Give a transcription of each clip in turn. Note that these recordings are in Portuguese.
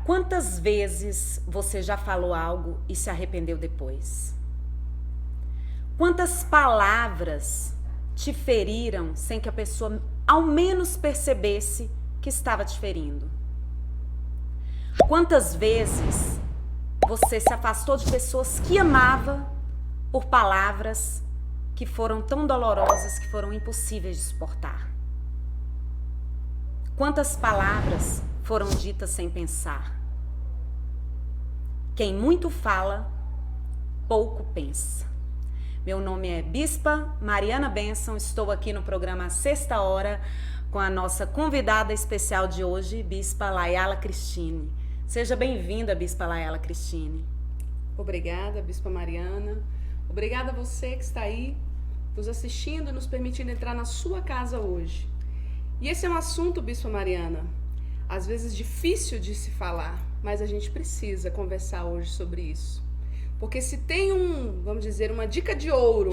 quantas vezes você já falou algo e se arrependeu depois? Quantas palavras te feriram sem que a pessoa ao menos percebesse que estava te ferindo? Quantas vezes você se afastou de pessoas que amava por palavras que foram tão dolorosas que foram impossíveis de suportar? Quantas palavras foram ditas sem pensar? Quem muito fala, pouco pensa. Meu nome é Bispa Mariana Benson, estou aqui no programa Sexta Hora com a nossa convidada especial de hoje, Bispa Layala Cristine. Seja bem-vinda, Bispa Layala Cristine. Obrigada, Bispa Mariana. Obrigada a você que está aí nos assistindo e nos permitindo entrar na sua casa hoje. E esse é um assunto, Bispa Mariana, às vezes difícil de se falar, mas a gente precisa conversar hoje sobre isso. Porque se tem vamos dizer, uma dica de ouro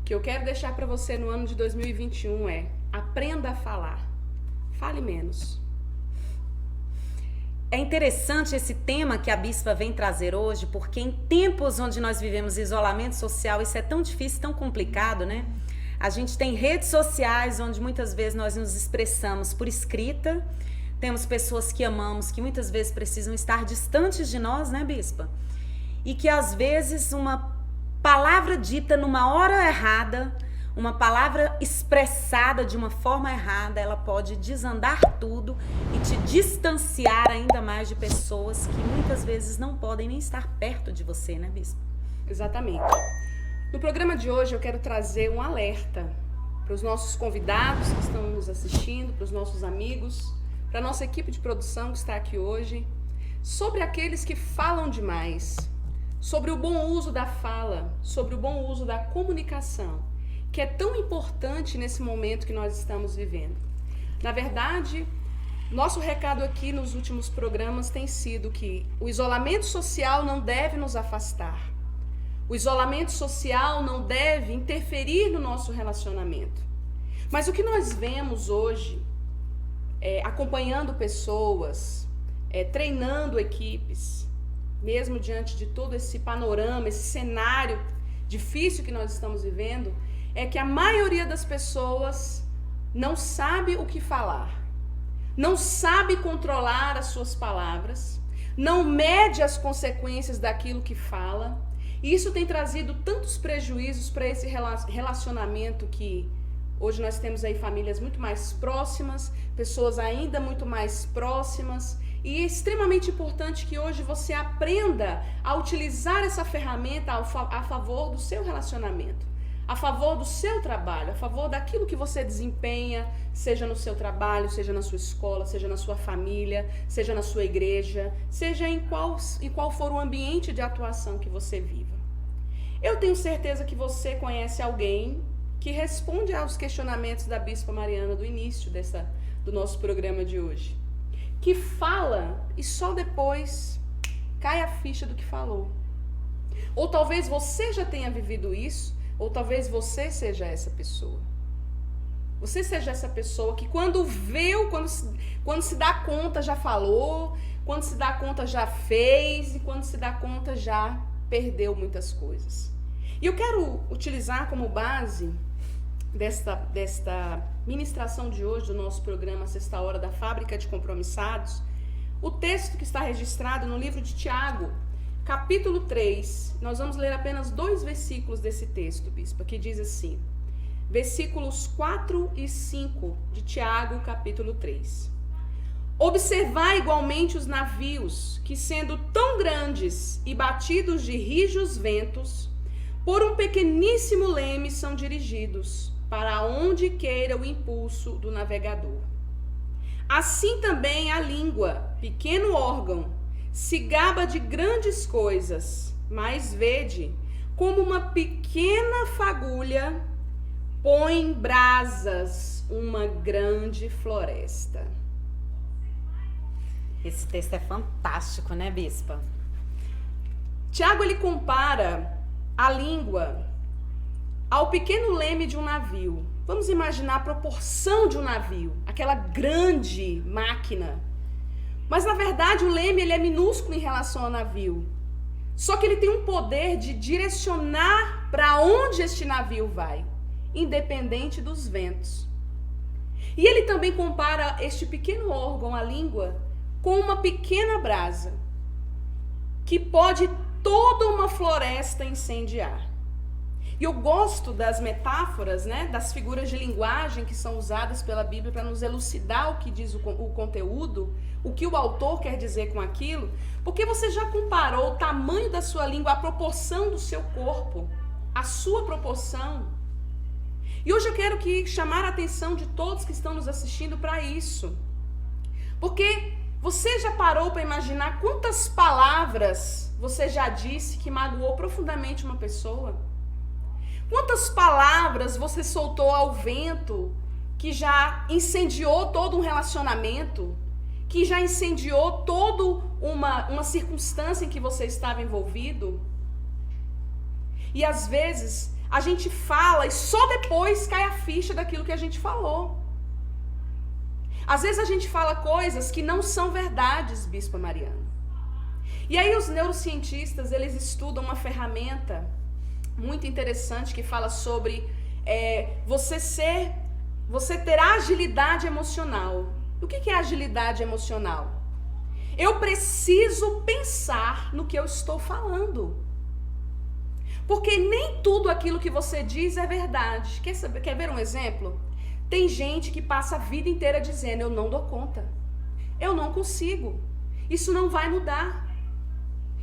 que eu quero deixar para você no ano de 2021 é: aprenda a falar. Fale menos. É interessante esse tema que a Bispa vem trazer hoje, porque em tempos onde nós vivemos isolamento social, isso é tão difícil, tão complicado, né? A gente tem redes sociais onde muitas vezes nós nos expressamos por escrita, temos pessoas que amamos, que muitas vezes precisam estar distantes de nós, né, Bispa? E que às vezes uma palavra dita numa hora errada, uma palavra expressada de uma forma errada, ela pode desandar tudo e te distanciar ainda mais de pessoas que muitas vezes não podem nem estar perto de você, né, Bispo? Exatamente. No programa de hoje eu quero trazer um alerta para os nossos convidados que estão nos assistindo, para os nossos amigos, para a nossa equipe de produção que está aqui hoje, sobre aqueles que falam demais, sobre o bom uso da fala, sobre o bom uso da comunicação, que é tão importante nesse momento que nós estamos vivendo. Na verdade, nosso recado aqui nos últimos programas tem sido que o isolamento social não deve nos afastar. O isolamento social não deve interferir no nosso relacionamento. Mas o que nós vemos hoje, acompanhando pessoas, treinando equipes, mesmo diante de todo esse panorama, esse cenário difícil que nós estamos vivendo, é que a maioria das pessoas não sabe o que falar, não sabe controlar as suas palavras, não mede as consequências daquilo que fala, e isso tem trazido tantos prejuízos para esse relacionamento que hoje nós temos aí famílias muito mais próximas, pessoas ainda muito mais próximas, e é extremamente importante que hoje você aprenda a utilizar essa ferramenta a favor do seu relacionamento, a favor do seu trabalho, a favor daquilo que você desempenha, seja no seu trabalho, seja na sua escola, seja na sua família, seja na sua igreja, seja em qual for o ambiente de atuação que você viva. Eu tenho certeza que você conhece alguém que responde aos questionamentos da Bispa Mariana do início do nosso programa de hoje, que fala e só depois cai a ficha do que falou. Ou talvez você já tenha vivido isso, ou talvez você seja essa pessoa. Você seja essa pessoa que quando se dá conta já falou, quando se dá conta já fez, e quando se dá conta já perdeu muitas coisas. E eu quero utilizar como base desta ministração de hoje do nosso programa Sexta Hora da Fábrica de Compromissados, o texto que está registrado no livro de Tiago, capítulo 3. Nós vamos ler apenas 2 versículos desse texto, Bispa, que diz assim, versículos 4 e 5 de Tiago, capítulo 3. Observai igualmente os navios, que sendo tão grandes e batidos de rijos ventos, por um pequeníssimo leme são dirigidos, para onde queira o impulso do navegador. Assim também a língua, pequeno órgão, se gaba de grandes coisas, mas vede, como uma pequena fagulha põe em brasas uma grande floresta. Esse texto é fantástico, né, Bispa? Tiago, ele compara a língua ao pequeno leme de um navio. Vamos imaginar a proporção de um navio, aquela grande máquina. Mas na verdade o leme ele é minúsculo em relação ao navio. Só que ele tem um poder de direcionar para onde este navio vai, independente dos ventos. E ele também compara este pequeno órgão, a língua, com uma pequena brasa, que pode toda uma floresta incendiar. E eu gosto das metáforas, né, das figuras de linguagem que são usadas pela Bíblia para nos elucidar o que diz o conteúdo, o que o autor quer dizer com aquilo, porque você já comparou o tamanho da sua língua à proporção do seu corpo, a sua proporção. E hoje eu quero chamar a atenção de todos que estão nos assistindo para isso. Porque você já parou para imaginar quantas palavras você já disse que magoou profundamente uma pessoa? Quantas palavras você soltou ao vento que já incendiou todo um relacionamento? Que já incendiou toda uma circunstância em que você estava envolvido? E às vezes a gente fala e só depois cai a ficha daquilo que a gente falou. Às vezes a gente fala coisas que não são verdades, Bispa Mariana. E aí os neurocientistas, eles estudam uma ferramenta muito interessante que fala sobre você ter agilidade emocional. O que é agilidade emocional? Eu preciso pensar no que eu estou falando. Porque nem tudo aquilo que você diz é verdade. Quer ver um exemplo? Tem gente que passa a vida inteira dizendo, eu não dou conta, eu não consigo, isso não vai mudar,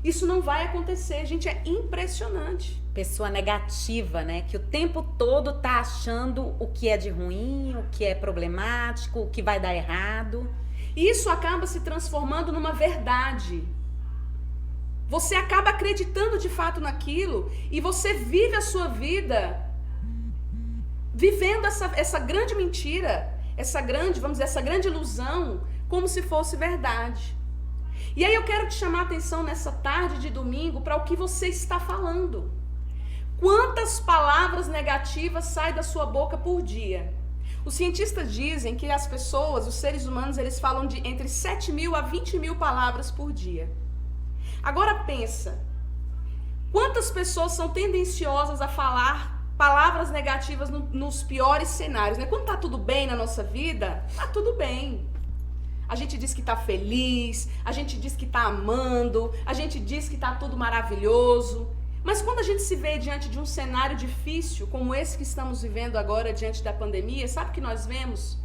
isso não vai acontecer. Gente, é impressionante. Pessoa negativa, né? Que o tempo todo tá achando o que é de ruim, o que é problemático, o que vai dar errado. Isso acaba se transformando numa verdade. Você acaba acreditando de fato naquilo e você vive a sua vida vivendo essa grande mentira, essa grande ilusão, como se fosse verdade. E aí eu quero te chamar a atenção nessa tarde de domingo para o que você está falando. Quantas palavras negativas saem da sua boca por dia? Os cientistas dizem que as pessoas, os seres humanos, eles falam de entre 7.000 a 20.000 palavras por dia. Agora pensa, quantas pessoas são tendenciosas a falar palavras negativas nos piores cenários, né? Quando tá tudo bem na nossa vida, tá tudo bem. A gente diz que tá feliz, a gente diz que tá amando, a gente diz que tá tudo maravilhoso. Mas quando a gente se vê diante de um cenário difícil, como esse que estamos vivendo agora diante da pandemia, sabe o que nós vemos?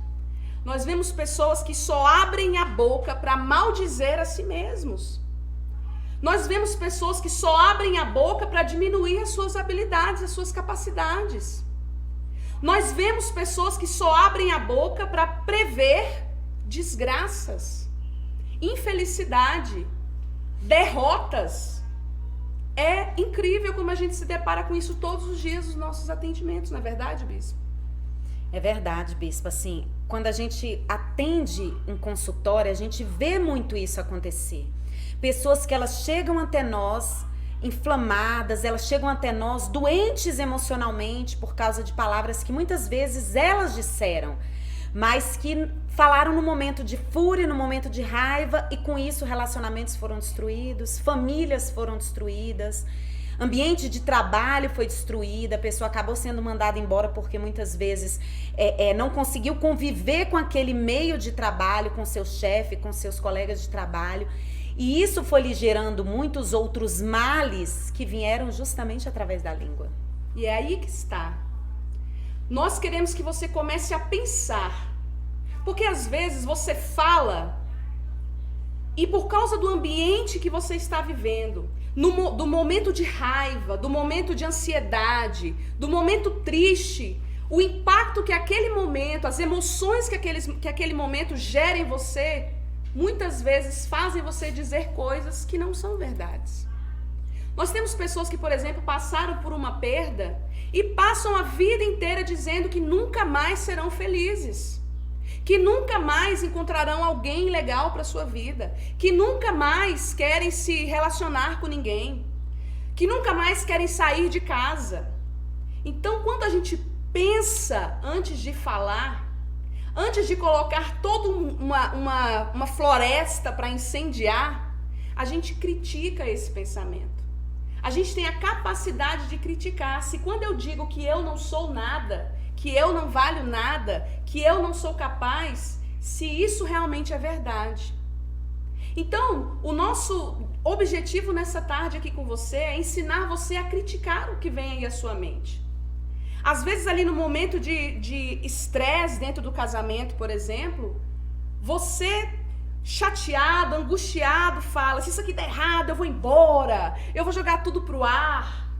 Nós vemos pessoas que só abrem a boca para maldizer a si mesmos. Nós vemos pessoas que só abrem a boca para diminuir as suas habilidades, as suas capacidades. Nós vemos pessoas que só abrem a boca para prever desgraças, infelicidade, derrotas. É incrível como a gente se depara com isso todos os dias nos nossos atendimentos, não é verdade, Bispo? É verdade, Bispo. Assim, quando a gente atende um consultório, a gente vê muito isso acontecer. Pessoas que elas chegam até nós inflamadas, elas chegam até nós doentes emocionalmente por causa de palavras que muitas vezes elas disseram, mas que falaram no momento de fúria, no momento de raiva, e com isso relacionamentos foram destruídos, famílias foram destruídas, ambiente de trabalho foi destruído, a pessoa acabou sendo mandada embora porque muitas vezes não conseguiu conviver com aquele meio de trabalho, com seu chefe, com seus colegas de trabalho. E isso foi lhe gerando muitos outros males que vieram justamente através da língua. E é aí que está. Nós queremos que você comece a pensar. Porque às vezes você fala e por causa do ambiente que você está vivendo, do momento de raiva, do momento de ansiedade, do momento triste, o impacto que aquele momento, as emoções que aquele momento gera em você, muitas vezes fazem você dizer coisas que não são verdades. Nós temos pessoas que, por exemplo, passaram por uma perda e passam a vida inteira dizendo que nunca mais serão felizes, que nunca mais encontrarão alguém legal para sua vida, que nunca mais querem se relacionar com ninguém, que nunca mais querem sair de casa. Então, quando a gente pensa antes de falar, antes de colocar toda uma floresta para incendiar, a gente critica esse pensamento. A gente tem a capacidade de criticar. Se quando eu digo que eu não sou nada, que eu não valho nada, que eu não sou capaz, se isso realmente é verdade. Então, o nosso objetivo nessa tarde aqui com você é ensinar você a criticar o que vem aí à sua mente. Às vezes ali no momento de estresse dentro do casamento, por exemplo, você chateado, angustiado, fala, se isso aqui der errado, eu vou embora, eu vou jogar tudo pro ar.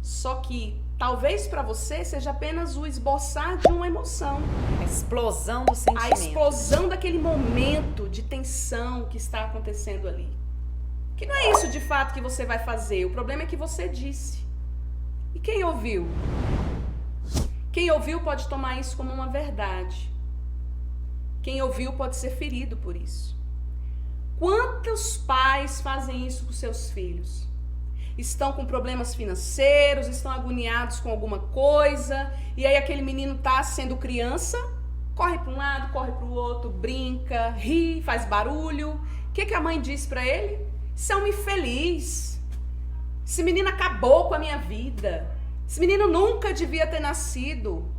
Só que talvez para você seja apenas o esboçar de uma emoção. A explosão do sentimento. A explosão daquele momento de tensão que está acontecendo ali. Que não é isso de fato que você vai fazer, o problema é que você disse. E quem ouviu? Quem ouviu pode tomar isso como uma verdade. Quem ouviu pode ser ferido por isso. Quantos pais fazem isso com seus filhos? Estão com problemas financeiros, estão agoniados com alguma coisa, e aí aquele menino tá sendo criança, corre para um lado, corre para o outro, brinca, ri, faz barulho. O que a mãe diz para ele? Isso é um infeliz. Esse menino acabou com a minha vida. Esse menino nunca devia ter nascido.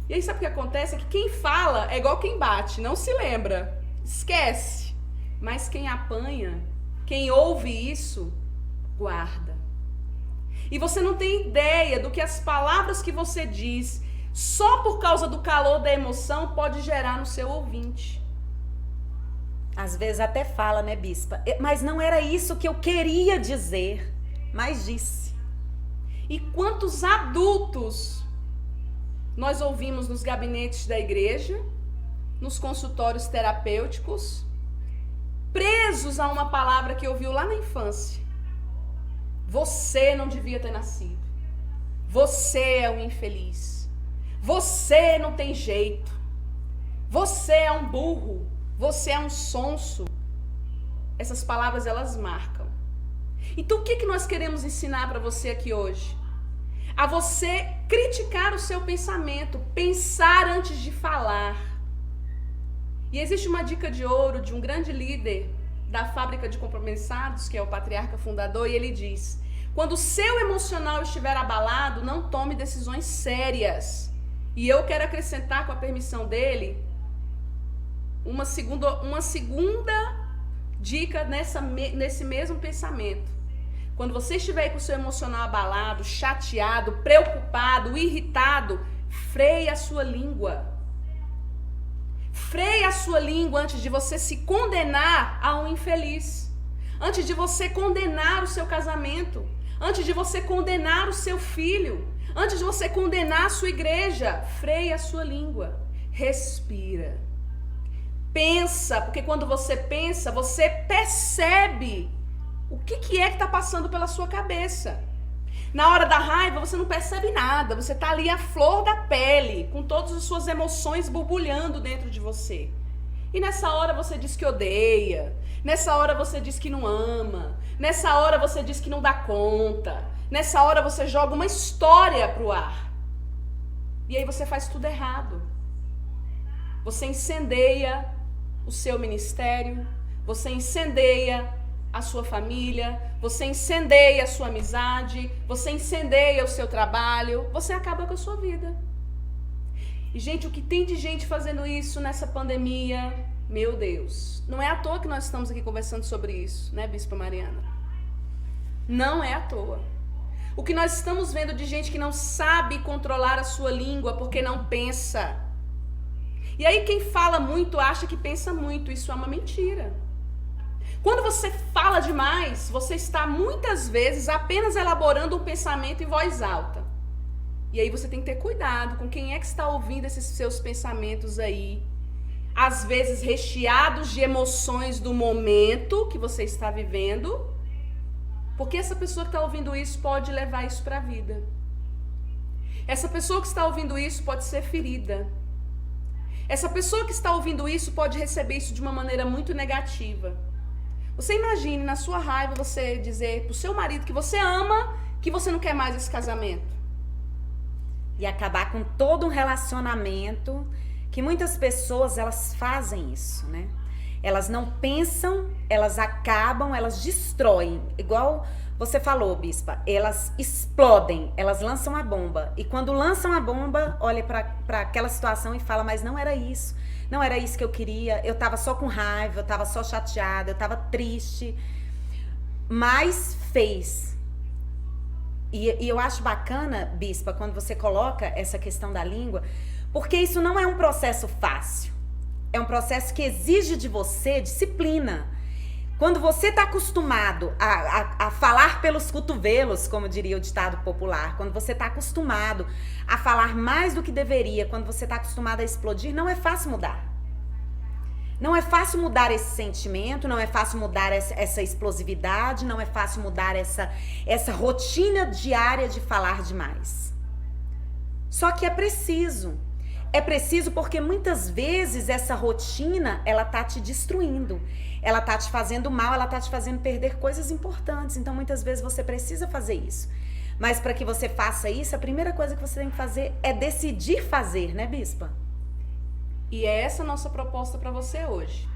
E aí sabe o que acontece? É que quem fala é igual quem bate, não se lembra, esquece. Mas quem apanha, quem ouve isso, guarda. E você não tem ideia do que as palavras que você diz, só por causa do calor da emoção, pode gerar no seu ouvinte. Às vezes até fala, né, bispa? Mas não era isso que eu queria dizer, mas disse. E quantos adultos nós ouvimos nos gabinetes da igreja, nos consultórios terapêuticos, presos a uma palavra que ouviu lá na infância. Você não devia ter nascido. Você é um infeliz. Você não tem jeito. Você é um burro. Você é um sonso. Essas palavras, elas marcam. Então, o que nós queremos ensinar para você aqui hoje? A você criticar o seu pensamento, pensar antes de falar. E existe uma dica de ouro de um grande líder da fábrica de compromissados, que é o patriarca fundador, e ele diz: quando o seu emocional estiver abalado, não tome decisões sérias. E eu quero acrescentar, com a permissão dele, uma segunda dica nesse mesmo pensamento. Quando você estiver com o seu emocional abalado, chateado, preocupado, irritado, freie a sua língua. Freie a sua língua antes de você se condenar a um infeliz. Antes de você condenar o seu casamento. Antes de você condenar o seu filho. Antes de você condenar a sua igreja. Freie a sua língua. Respira. Pensa, porque quando você pensa, você percebe o que é que está passando pela sua cabeça. Na hora da raiva, você não percebe nada. Você está ali à flor da pele, com todas as suas emoções borbulhando dentro de você. E nessa hora você diz que odeia. Nessa hora você diz que não ama. Nessa hora você diz que não dá conta. Nessa hora você joga uma história pro ar. E aí você faz tudo errado. Você incendeia o seu ministério. Você incendeia a sua família, você incendeia a sua amizade, você incendeia o seu trabalho, você acaba com a sua vida. E, gente, o que tem de gente fazendo isso nessa pandemia, meu Deus. Não é à toa que nós estamos aqui conversando sobre isso, né, Bispa Mariana? Não é à toa. O que nós estamos vendo de gente que não sabe controlar a sua língua porque não pensa. E aí quem fala muito acha que pensa muito, isso é uma mentira. Quando você fala demais, você está muitas vezes apenas elaborando um pensamento em voz alta. E aí você tem que ter cuidado com quem é que está ouvindo esses seus pensamentos aí. Às vezes recheados de emoções do momento que você está vivendo. Porque essa pessoa que está ouvindo isso pode levar isso para a vida. Essa pessoa que está ouvindo isso pode ser ferida. Essa pessoa que está ouvindo isso pode receber isso de uma maneira muito negativa. Você imagine na sua raiva você dizer pro seu marido que você ama, que você não quer mais esse casamento. E acabar com todo um relacionamento que muitas pessoas, elas fazem isso, né? Elas não pensam, elas acabam, elas destroem. Igual você falou, Bispa, elas explodem, elas lançam a bomba. E quando lançam a bomba, olha para aquela situação e fala, mas não era isso. Não era isso que eu queria, eu tava só com raiva, eu tava só chateada, eu tava triste. Mas fez. E eu acho bacana, Bispa, quando você coloca essa questão da língua, porque isso não é um processo fácil. É um processo que exige de você disciplina. Quando você está acostumado a falar pelos cotovelos, como diria o ditado popular, quando você está acostumado a falar mais do que deveria, quando você está acostumado a explodir, não é fácil mudar. Não é fácil mudar esse sentimento, não é fácil mudar essa explosividade, não é fácil mudar essa rotina diária de falar demais. Só que é preciso. É preciso porque muitas vezes essa rotina, ela tá te destruindo. Ela tá te fazendo mal, ela tá te fazendo perder coisas importantes. Então muitas vezes você precisa fazer isso. Mas para que você faça isso, a primeira coisa que você tem que fazer é decidir fazer, né, Bispa? E é essa a nossa proposta para você hoje.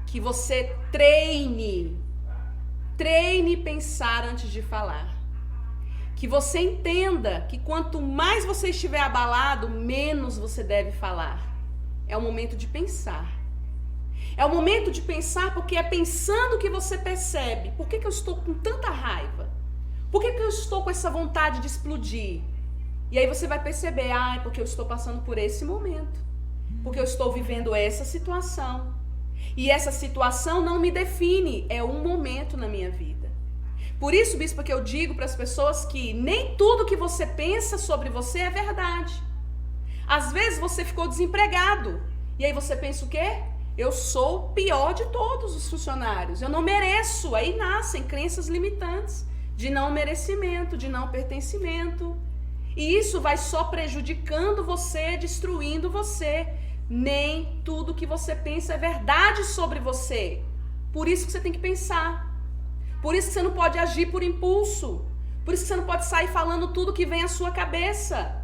Que você treine pensar antes de falar. Que você entenda que quanto mais você estiver abalado, menos você deve falar. É o momento de pensar. É o momento de pensar porque é pensando que você percebe. Por que eu estou com tanta raiva? Por que eu estou com essa vontade de explodir? E aí você vai perceber, é porque eu estou passando por esse momento. Porque eu estou vivendo essa situação. E essa situação não me define, é um momento na minha vida. Por isso, Bispa, que eu digo para as pessoas que nem tudo que você pensa sobre você é verdade. Às vezes você ficou desempregado. E aí você pensa o quê? Eu sou o pior de todos os funcionários. Eu não mereço. Aí nascem crenças limitantes de não merecimento, de não pertencimento. E isso vai só prejudicando você, destruindo você. Nem tudo que você pensa é verdade sobre você. Por isso que você tem que pensar. Por isso que você não pode agir por impulso. Por isso que você não pode sair falando tudo que vem à sua cabeça.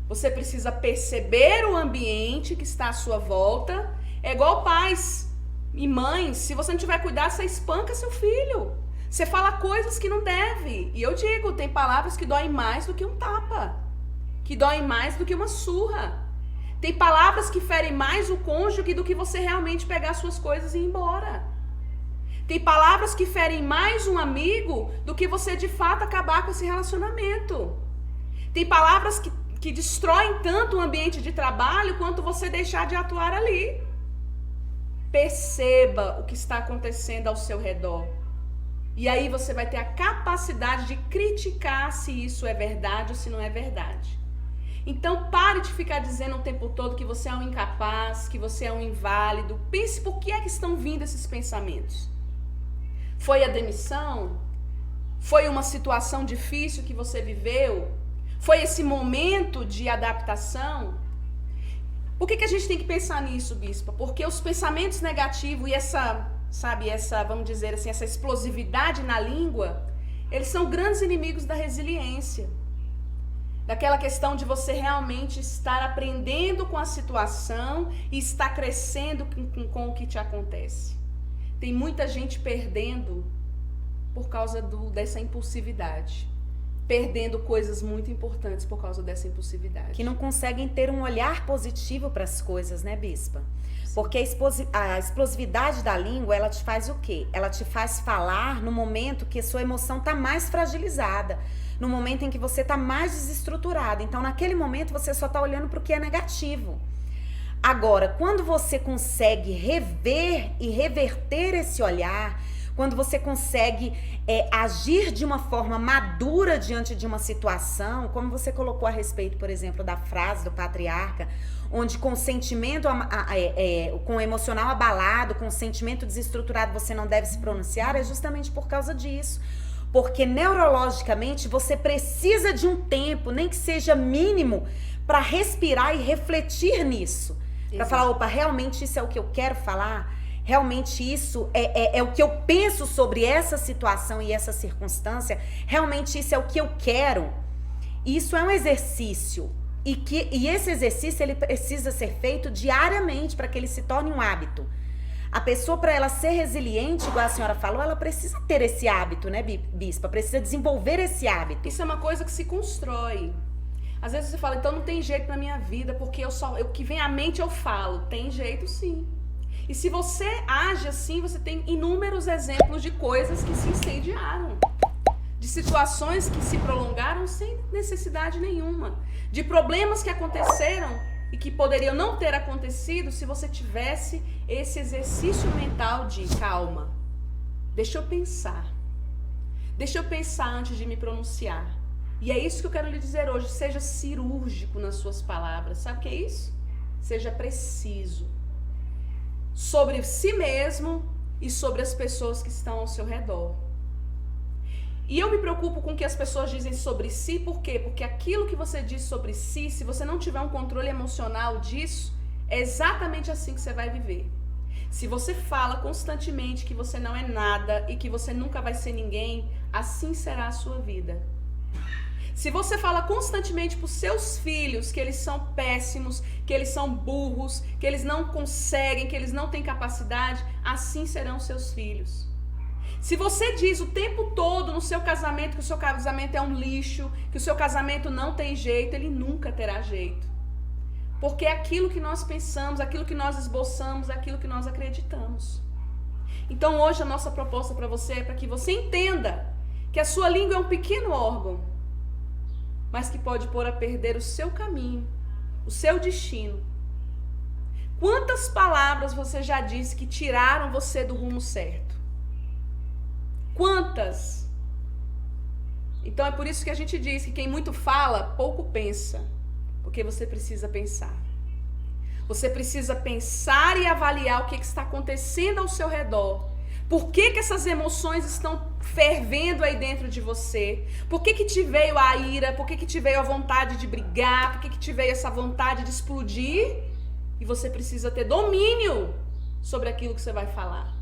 Você precisa perceber o ambiente que está à sua volta. É igual pais e mães. Se você não tiver cuidado, você espanca seu filho. Você fala coisas que não deve. E eu digo, tem palavras que doem mais do que um tapa. Que doem mais do que uma surra. Tem palavras que ferem mais o cônjuge do que você realmente pegar suas coisas e ir embora. Tem palavras que ferem mais um amigo do que você de fato acabar com esse relacionamento. Tem palavras que destroem tanto o ambiente de trabalho quanto você deixar de atuar ali. Perceba o que está acontecendo ao seu redor. E aí você vai ter a capacidade de criticar se isso é verdade ou se não é verdade. Então pare de ficar dizendo o tempo todo que você é um incapaz, que você é um inválido. Pense por que é que estão vindo esses pensamentos. Foi a demissão? Foi uma situação difícil que você viveu? Foi esse momento de adaptação? Por que a gente tem que pensar nisso, Bispa? Porque os pensamentos negativos e essa, vamos dizer assim, essa explosividade na língua, eles são grandes inimigos da resiliência. Daquela questão de você realmente estar aprendendo com a situação e estar crescendo com o que te acontece. Tem muita gente perdendo por causa dessa impulsividade. Perdendo coisas muito importantes por causa dessa impulsividade. Que não conseguem ter um olhar positivo para as coisas, né, Bispa? Porque a explosividade da língua, ela te faz o quê? Ela te faz falar no momento que a sua emoção está mais fragilizada. No momento em que você está mais desestruturado. Então, naquele momento, você só está olhando para o que é negativo. Agora, quando você consegue rever e reverter esse olhar, quando você consegue agir de uma forma madura diante de uma situação, como você colocou a respeito, por exemplo, da frase do patriarca, onde com o sentimento, com o emocional abalado, com o sentimento desestruturado, você não deve se pronunciar, é justamente por causa disso. Porque neurologicamente você precisa de um tempo, nem que seja mínimo, para respirar e refletir nisso. Para falar, opa, realmente isso é o que eu quero falar? Realmente isso é o que eu penso sobre essa situação e essa circunstância? Realmente isso é o que eu quero? Isso é um exercício. E esse exercício ele precisa ser feito diariamente para que ele se torne um hábito. A pessoa, para ela ser resiliente, igual a senhora falou, ela precisa ter esse hábito, né, bispa? Precisa desenvolver esse hábito. Isso é uma coisa que se constrói. Às vezes você fala, então não tem jeito na minha vida, porque o que vem à mente eu falo. Tem jeito sim. E se você age assim, você tem inúmeros exemplos de coisas que se incendiaram. De situações que se prolongaram sem necessidade nenhuma. De problemas que aconteceram e que poderiam não ter acontecido se você tivesse esse exercício mental de calma. Deixa eu pensar. Deixa eu pensar antes de me pronunciar. E é isso que eu quero lhe dizer hoje. Seja cirúrgico nas suas palavras. Sabe o que é isso? Seja preciso. Sobre si mesmo e sobre as pessoas que estão ao seu redor. E eu me preocupo com o que as pessoas dizem sobre si, por quê? Porque aquilo que você diz sobre si, se você não tiver um controle emocional disso, é exatamente assim que você vai viver. Se você fala constantemente que você não é nada e que você nunca vai ser ninguém, assim será a sua vida. Se você fala constantemente para os seus filhos que eles são péssimos, que eles são burros, que eles não conseguem, que eles não têm capacidade, assim serão seus filhos. Se você diz o tempo todo no seu casamento que o seu casamento é um lixo, que o seu casamento não tem jeito, ele nunca terá jeito. Porque é aquilo que nós pensamos, aquilo que nós esboçamos, aquilo que nós acreditamos. Então hoje a nossa proposta para você é para que você entenda que a sua língua é um pequeno órgão, mas que pode pôr a perder o seu caminho, o seu destino. Quantas palavras você já disse que tiraram você do rumo certo? Quantas? Então é por isso que a gente diz que quem muito fala, pouco pensa. Porque você precisa pensar. Você precisa pensar e avaliar o que está acontecendo ao seu redor. Por que essas emoções estão fervendo aí dentro de você? Por que te veio a ira? Por que te veio a vontade de brigar? Por que te veio essa vontade de explodir? E você precisa ter domínio sobre aquilo que você vai falar.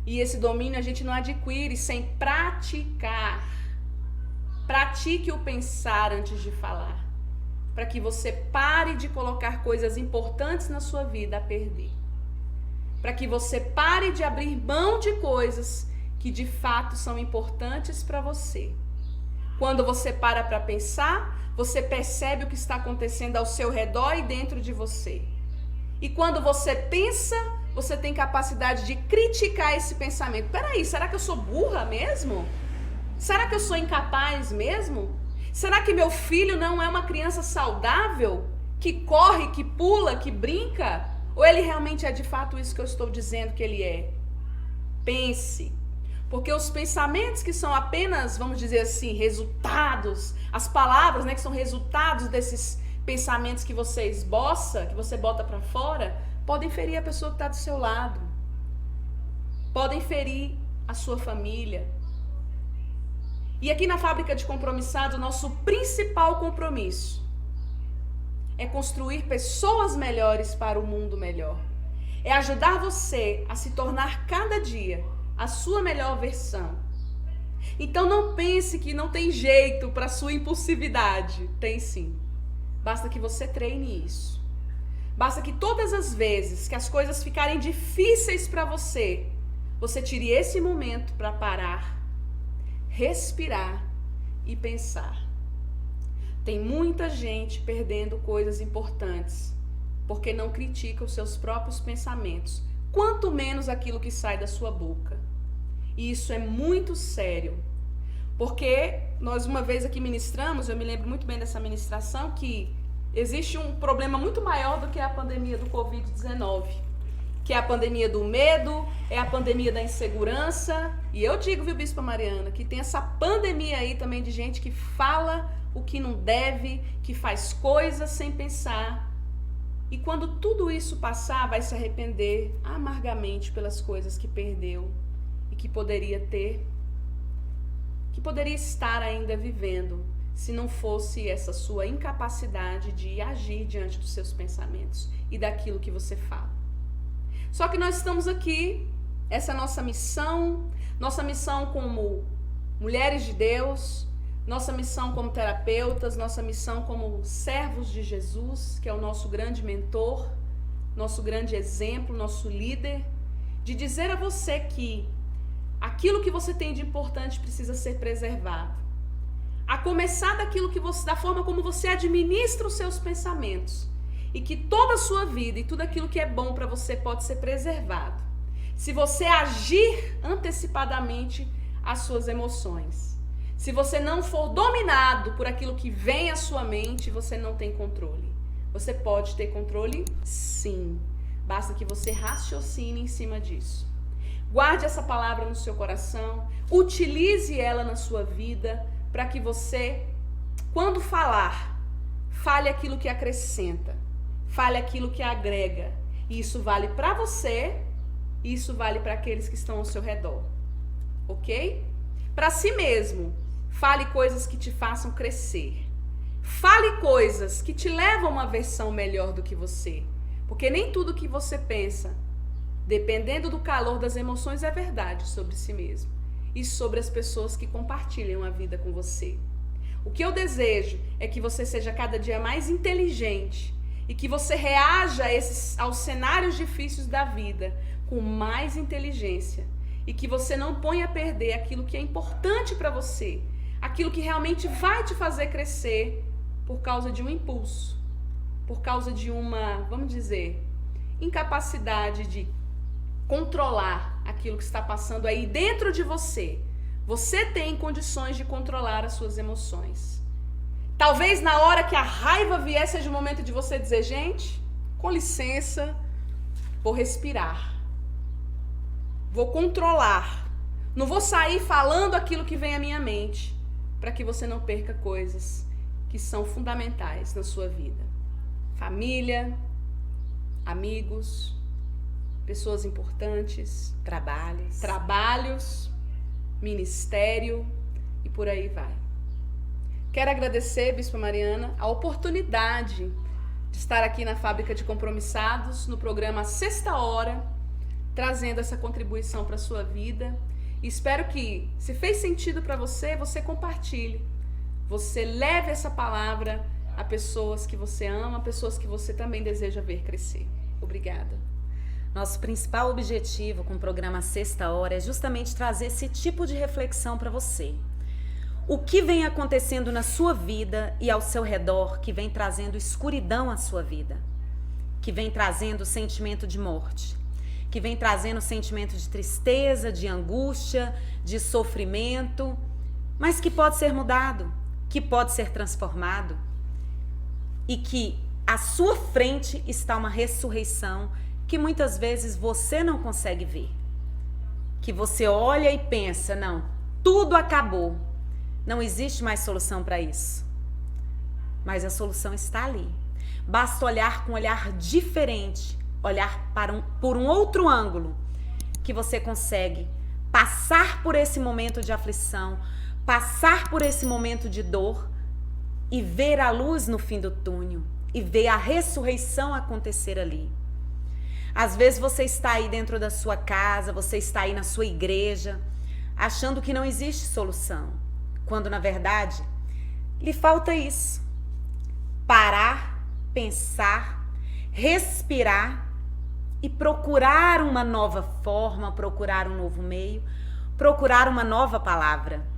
E esse domínio a gente não adquire sem praticar. Pratique o pensar antes de falar. Para que você pare de colocar coisas importantes na sua vida a perder. Para que você pare de abrir mão de coisas que de fato são importantes para você. Quando você para pensar, você percebe o que está acontecendo ao seu redor e dentro de você. E quando você pensa, você tem capacidade de criticar esse pensamento. Peraí, será que eu sou burra mesmo? Será que eu sou incapaz mesmo? Será que meu filho não é uma criança saudável? Que corre, que pula, que brinca? Ou ele realmente é de fato isso que eu estou dizendo que ele é? Pense. Porque os pensamentos que são apenas, vamos dizer assim, resultados, as palavras, né, que são resultados desses pensamentos que você esboça, que você bota para fora, podem ferir a pessoa que está do seu lado. Podem ferir a sua família. E aqui na Fábrica de Compromissados, o nosso principal compromisso é construir pessoas melhores para o mundo melhor. É ajudar você a se tornar cada dia a sua melhor versão. Então não pense que não tem jeito para a sua impulsividade. Tem sim. Basta que você treine isso. Basta que todas as vezes que as coisas ficarem difíceis para você, você tire esse momento para parar, respirar e pensar. Tem muita gente perdendo coisas importantes porque não critica os seus próprios pensamentos, quanto menos aquilo que sai da sua boca. E isso é muito sério, porque nós uma vez aqui ministramos, eu me lembro muito bem dessa ministração, que existe um problema muito maior do que a pandemia do Covid-19, que é a pandemia do medo, é a pandemia da insegurança. E eu digo, viu, Bispa Mariana, que tem essa pandemia aí também de gente que fala o que não deve, que faz coisas sem pensar. E quando tudo isso passar, vai se arrepender amargamente pelas coisas que perdeu e que poderia ter, que poderia estar ainda vivendo, se não fosse essa sua incapacidade de agir diante dos seus pensamentos e daquilo que você fala. Só que nós estamos aqui, essa é a nossa missão como mulheres de Deus, Nossa missão como terapeutas, nossa missão como servos de Jesus, que é o nosso grande mentor, nosso grande exemplo, nosso líder, de dizer a você que aquilo que você tem de importante precisa ser preservado. A começar da forma como você administra os seus pensamentos. E que toda a sua vida e tudo aquilo que é bom para você pode ser preservado. Se você agir antecipadamente às suas emoções. Se você não for dominado por aquilo que vem à sua mente, você não tem controle. Você pode ter controle? Sim. Basta que você raciocine em cima disso. Guarde essa palavra no seu coração, utilize ela na sua vida, para que você, quando falar, fale aquilo que acrescenta, fale aquilo que agrega. E isso vale para você, e isso vale para aqueles que estão ao seu redor. Ok? Para si mesmo, fale coisas que te façam crescer. Fale coisas que te levam a uma versão melhor do que você. Porque nem tudo que você pensa, dependendo do calor das emoções, é verdade sobre si mesmo. E sobre as pessoas que compartilham a vida com você. O que eu desejo é que você seja cada dia mais inteligente e que você reaja aos cenários difíceis da vida com mais inteligência e que você não ponha a perder aquilo que é importante para você, aquilo que realmente vai te fazer crescer por causa de um impulso, por causa de uma, vamos dizer, incapacidade de controlar aquilo que está passando aí dentro de você. Você tem condições de controlar as suas emoções. Talvez na hora que a raiva vier seja o momento de você dizer, gente, com licença, vou respirar. Vou controlar. Não vou sair falando aquilo que vem à minha mente, para que você não perca coisas que são fundamentais na sua vida. Família, amigos, pessoas importantes, trabalhos, ministério e por aí vai. Quero agradecer, Bispa Mariana, a oportunidade de estar aqui na Fábrica de Compromissados, no programa Sexta Hora, trazendo essa contribuição para a sua vida. E espero que, se fez sentido para você, você compartilhe. Você leve essa palavra a pessoas que você ama, a pessoas que você também deseja ver crescer. Obrigada. Nosso principal objetivo com o programa Sexta Hora é justamente trazer esse tipo de reflexão para você. O que vem acontecendo na sua vida e ao seu redor que vem trazendo escuridão à sua vida? Que vem trazendo sentimento de morte? Que vem trazendo sentimento de tristeza, de angústia, de sofrimento, mas que pode ser mudado, que pode ser transformado e que à sua frente está uma ressurreição que muitas vezes você não consegue ver. Que você olha e pensa, não, tudo acabou, não existe mais solução para isso. Mas a solução está ali. Basta olhar com um olhar diferente, olhar por um outro ângulo, que você consegue passar por esse momento de aflição, passar por esse momento de dor e ver a luz no fim do túnel e ver a ressurreição acontecer ali. Às vezes você está aí dentro da sua casa, você está aí na sua igreja, achando que não existe solução, quando na verdade lhe falta isso. Parar, pensar, respirar e procurar uma nova forma, procurar um novo meio, procurar uma nova palavra.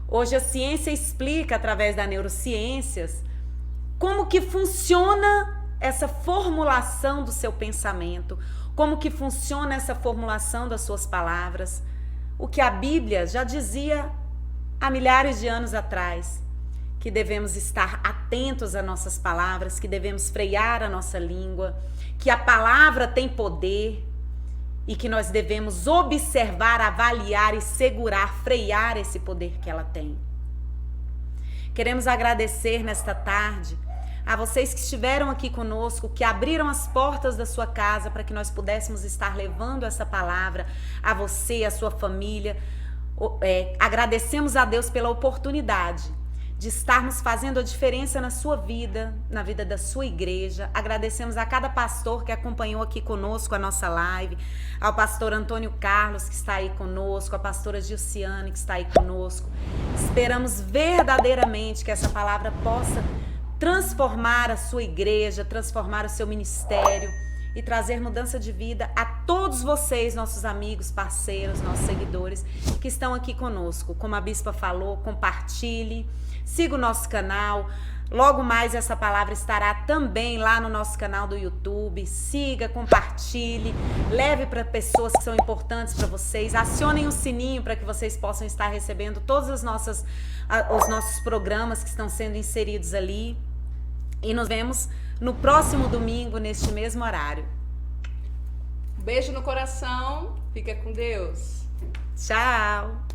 Hoje a ciência explica, através das neurociências, como que funciona essa formulação do seu pensamento, como que funciona essa formulação das suas palavras. O que a Bíblia já dizia há milhares de anos atrás, que devemos estar atentos às nossas palavras, que devemos frear a nossa língua, que a palavra tem poder e que nós devemos observar, avaliar e segurar, frear esse poder que ela tem. Queremos agradecer nesta tarde a vocês que estiveram aqui conosco, que abriram as portas da sua casa para que nós pudéssemos estar levando essa palavra a você, a sua família. Agradecemos a Deus pela oportunidade de estarmos fazendo a diferença na sua vida, na vida da sua igreja. Agradecemos a cada pastor que acompanhou aqui conosco a nossa live, ao pastor Antônio Carlos, que está aí conosco, a pastora Gilciane, que está aí conosco. Esperamos verdadeiramente que essa palavra possa transformar a sua igreja, transformar o seu ministério e trazer mudança de vida a todos vocês, nossos amigos, parceiros, nossos seguidores que estão aqui conosco. Como a bispa falou, compartilhe, siga o nosso canal. Logo mais essa palavra estará também lá no nosso canal do YouTube. Siga, compartilhe, leve para pessoas que são importantes para vocês. Acionem o sininho para que vocês possam estar recebendo todos os nossos programas que estão sendo inseridos ali. E nos vemos no próximo domingo, neste mesmo horário. Beijo no coração. Fica com Deus. Tchau.